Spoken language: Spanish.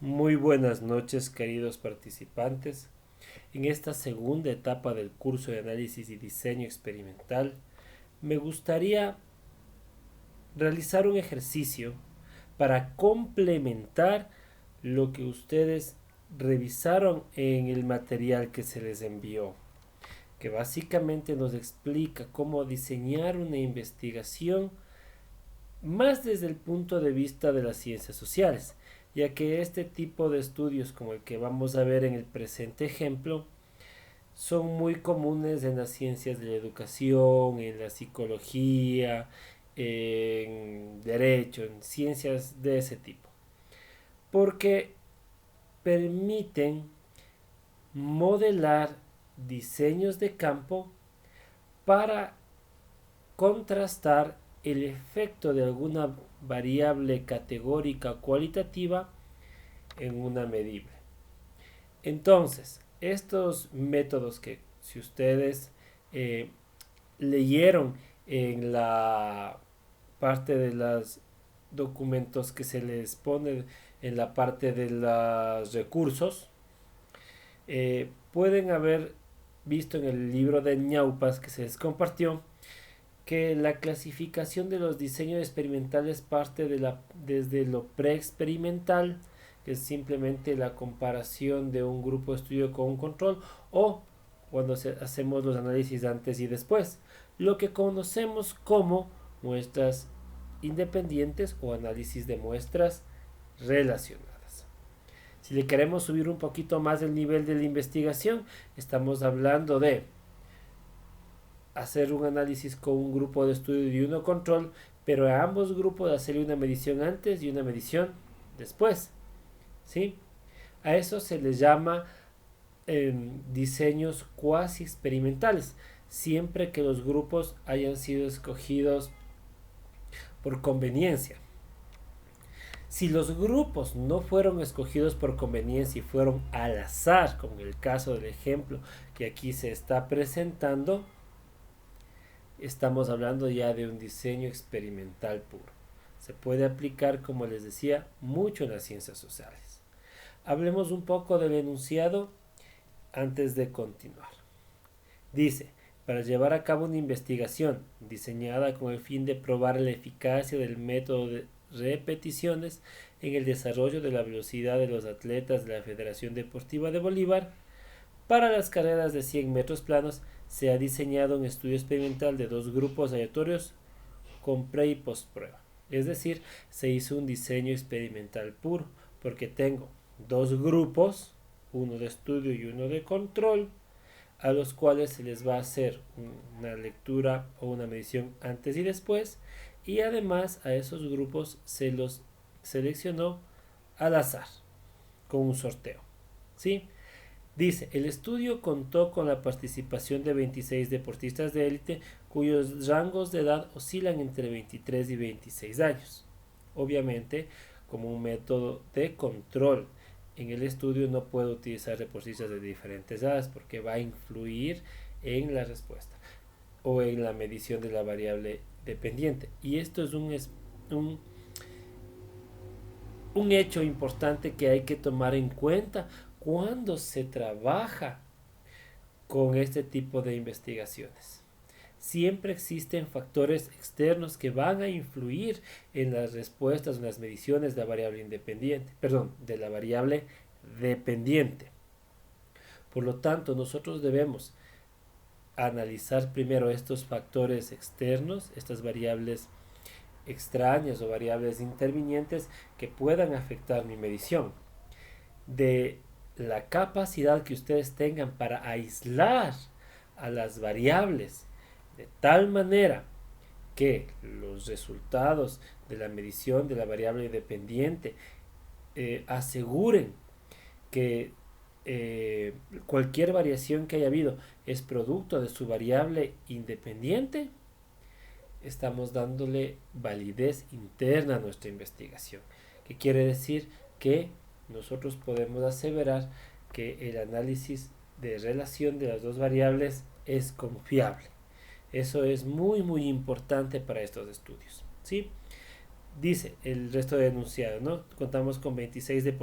Muy buenas noches, queridos participantes. En esta segunda etapa del curso de análisis y diseño experimental, me gustaría realizar un ejercicio para complementar lo que ustedes revisaron en el material que se les envió, que básicamente nos explica cómo diseñar una investigación más desde el punto de vista de las ciencias sociales, ya que este tipo de estudios como el que vamos a ver en el presente ejemplo son muy comunes en las ciencias de la educación, en la psicología, en derecho, en ciencias de ese tipo, porque permiten modelar diseños de campo para contrastar el efecto de alguna variable categórica o cualitativa en una medible. Entonces, estos métodos que si ustedes eh, leyeron en la parte de los documentos que se les pone en la parte de los recursos, pueden haber visto en el libro de Ñaupas que se les compartió que la clasificación de los diseños experimentales parte desde lo preexperimental, que es simplemente la comparación de un grupo de estudio con un control, o cuando hacemos los análisis antes y después, lo que conocemos como muestras independientes o análisis de muestras relacionadas. Si le queremos subir un poquito más el nivel de la investigación, estamos hablando de hacer un análisis con un grupo de estudio y uno control, pero a ambos grupos hacerle una medición antes y una medición después. ¿Sí? A eso se les llama diseños cuasi experimentales, siempre que los grupos hayan sido escogidos por conveniencia. Si los grupos no fueron escogidos por conveniencia y fueron al azar, como en el caso del ejemplo que aquí se está presentando, estamos hablando ya de un diseño experimental puro. Se puede aplicar, como les decía, mucho en las ciencias sociales. Hablemos un poco del enunciado antes de continuar. Dice, para llevar a cabo una investigación diseñada con el fin de probar la eficacia del método de repeticiones en el desarrollo de la velocidad de los atletas de la Federación Deportiva de Bolívar, para las carreras de 100 metros planos se ha diseñado un estudio experimental de dos grupos aleatorios con pre y post prueba. Es decir, se hizo un diseño experimental puro, porque tengo dos grupos, uno de estudio y uno de control, a los cuales se les va a hacer una lectura o una medición antes y después, y además a esos grupos se los seleccionó al azar, con un sorteo. ¿Sí? Dice, el estudio contó con la participación de 26 deportistas de élite cuyos rangos de edad oscilan entre 23 y 26 años. Obviamente, como un método de control en el estudio no puedo utilizar deportistas de diferentes edades porque va a influir en la respuesta o en la medición de la variable dependiente. Y esto es un, un hecho importante que hay que tomar en cuenta cuando se trabaja con este tipo de investigaciones. Siempre existen factores externos que van a influir en las respuestas, en las mediciones de la variable independiente, perdón, de la variable dependiente. Por lo tanto, nosotros debemos analizar primero estos factores externos, estas variables extrañas o variables intervinientes que puedan afectar mi medición. De la capacidad que ustedes tengan para aislar a las variables de tal manera que los resultados de la medición de la variable dependiente aseguren que cualquier variación que haya habido es producto de su variable independiente, estamos dándole validez interna a nuestra investigación. ¿Qué quiere decir? Que nosotros podemos aseverar que el análisis de relación de las dos variables es confiable. Eso es muy importante para estos estudios. ¿Sí? Dice el resto de enunciado, ¿no? Contamos con 26 de